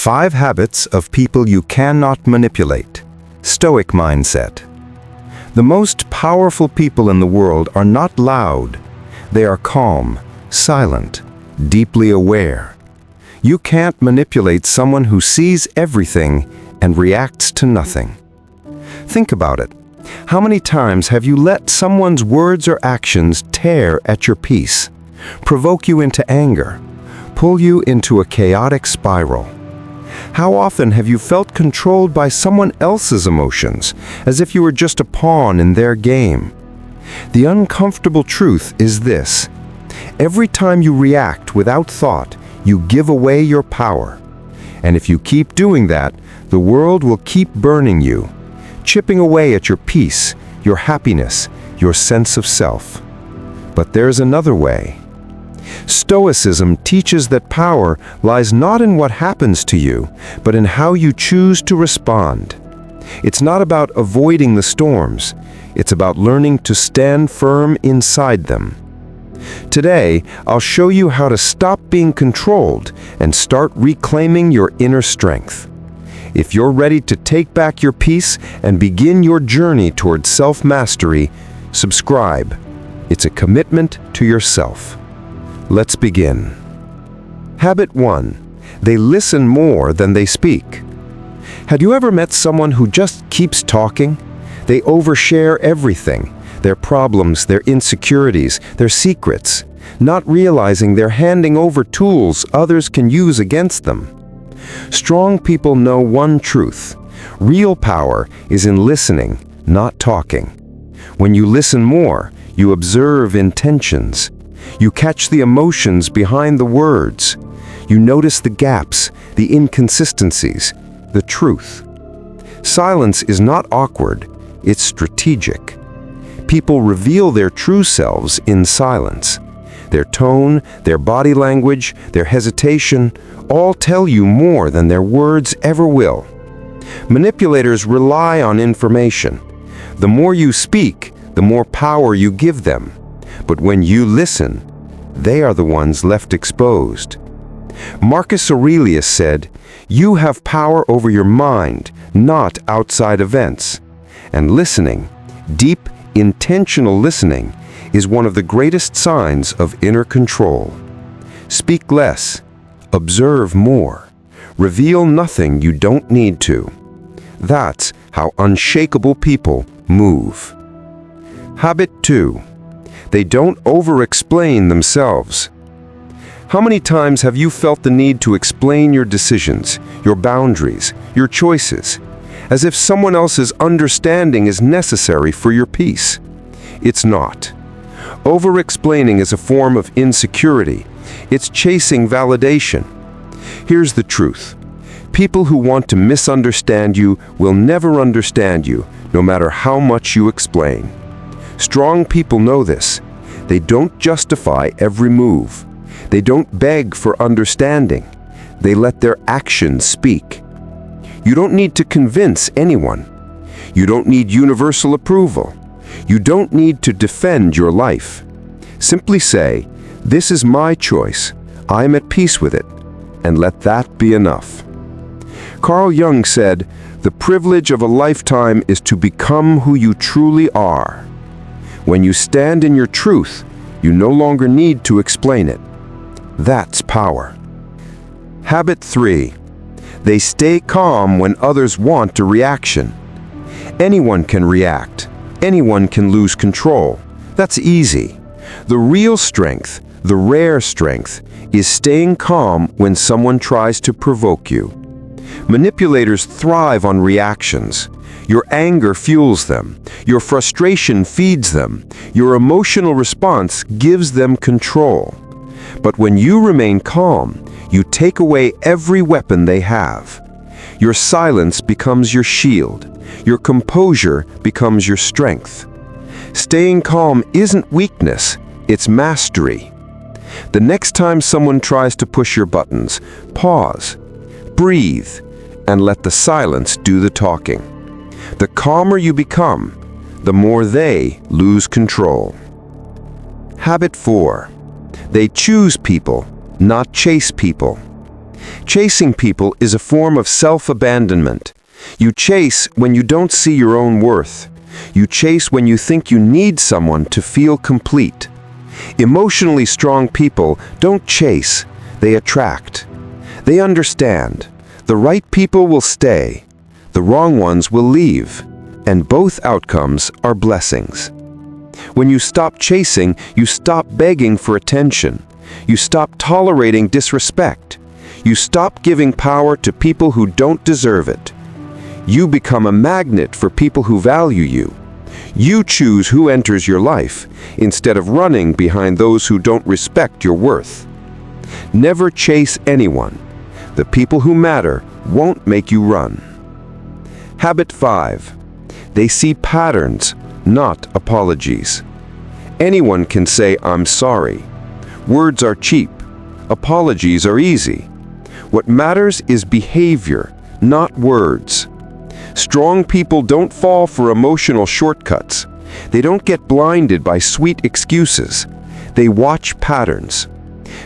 5 habits of people you cannot manipulate. Stoic mindset. The most powerful people in the world are not loud. They are calm, silent, deeply aware. You can't manipulate someone who sees everything and reacts to nothing. Think about it. How many times have you let someone's words or actions tear at your peace, provoke you into anger, pull you into a chaotic spiral? How often have you felt controlled by someone else's emotions, as if you were just a pawn in their game? The uncomfortable truth is this: every time you react without thought, you give away your power. And if you keep doing that, the world will keep burning you, chipping away at your peace, your happiness, your sense of self. But there's another way. Stoicism teaches that power lies not in what happens to you, but in how you choose to respond. It's not about avoiding the storms. It's about learning to stand firm inside them. Today, I'll show you how to stop being controlled and start reclaiming your inner strength. If you're ready to take back your peace and begin your journey toward self-mastery, subscribe. It's a commitment to yourself. Let's begin. Habit 1. They listen more than they speak. Had you ever met someone who just keeps talking? They overshare everything, their problems, their insecurities, their secrets, not realizing they're handing over tools others can use against them. Strong people know one truth: real power is in listening, not talking. When you listen more, you observe intentions. You catch the emotions behind the words. You notice the gaps, the inconsistencies, the truth. Silence is not awkward, it's strategic. People reveal their true selves in silence. Their tone, their body language, their hesitation, all tell you more than their words ever will. Manipulators rely on information. The more you speak, the more power you give them. But when you listen, they are the ones left exposed. Marcus Aurelius said, "You have power over your mind, not outside events." And listening, deep, intentional listening, is one of the greatest signs of inner control. Speak less, observe more, reveal nothing you don't need to. That's how unshakable people move. Habit 2. They don't over-explain themselves. How many times have you felt the need to explain your decisions, your boundaries, your choices, as if someone else's understanding is necessary for your peace? It's not. Over-explaining is a form of insecurity. It's chasing validation. Here's the truth. People who want to misunderstand you will never understand you, no matter how much you explain. Strong people know this. They don't justify every move. They don't beg for understanding. They let their actions speak. You don't need to convince anyone. You don't need universal approval. You don't need to defend your life. Simply say, "This is my choice. I'm at peace with it," and let that be enough. Carl Jung said, "The privilege of a lifetime is to become who you truly are." When you stand in your truth, you no longer need to explain it. That's power. Habit 3. They stay calm when others want a reaction. Anyone can react. Anyone can lose control. That's easy. The real strength, the rare strength, is staying calm when someone tries to provoke you. Manipulators thrive on reactions. Your anger fuels them. Your frustration feeds them. Your emotional response gives them control. But when you remain calm, you take away every weapon they have. Your silence becomes your shield. Your composure becomes your strength. Staying calm isn't weakness, it's mastery. The next time someone tries to push your buttons, pause, breathe, and let the silence do the talking. The calmer you become, the more they lose control. Habit 4. They choose people, not chase people. Chasing people is a form of self-abandonment. You chase when you don't see your own worth. You chase when you think you need someone to feel complete. Emotionally strong people don't chase, they attract. They understand. The right people will stay. The wrong ones will leave. And both outcomes are blessings. When you stop chasing, you stop begging for attention. You stop tolerating disrespect. You stop giving power to people who don't deserve it. You become a magnet for people who value you. You choose who enters your life, instead of running behind those who don't respect your worth. Never chase anyone. The people who matter won't make you run. Habit 5. They see patterns, not apologies. Anyone can say, "I'm sorry." Words are cheap. Apologies are easy. What matters is behavior, not words. Strong people don't fall for emotional shortcuts. They don't get blinded by sweet excuses. They watch patterns.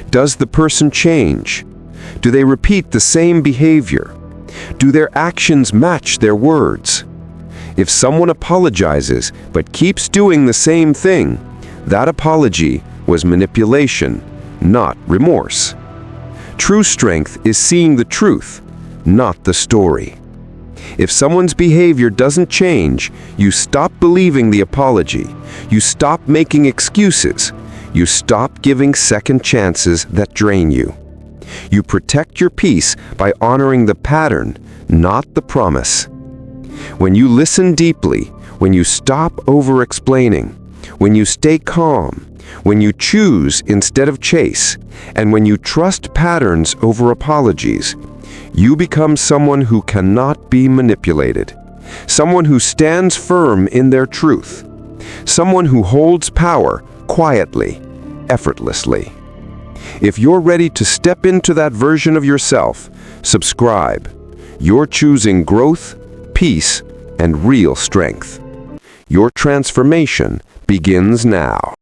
Does the person change? Do they repeat the same behavior? Do their actions match their words? If someone apologizes but keeps doing the same thing, that apology was manipulation, not remorse. True strength is seeing the truth, not the story. If someone's behavior doesn't change, you stop believing the apology. You stop making excuses. You stop giving second chances that drain you. You protect your peace by honoring the pattern, not the promise. When you listen deeply, when you stop over-explaining, when you stay calm, when you choose instead of chase, and when you trust patterns over apologies, you become someone who cannot be manipulated, someone who stands firm in their truth, someone who holds power quietly, effortlessly. If you're ready to step into that version of yourself, subscribe. You're choosing growth, peace, and real strength. Your transformation begins now.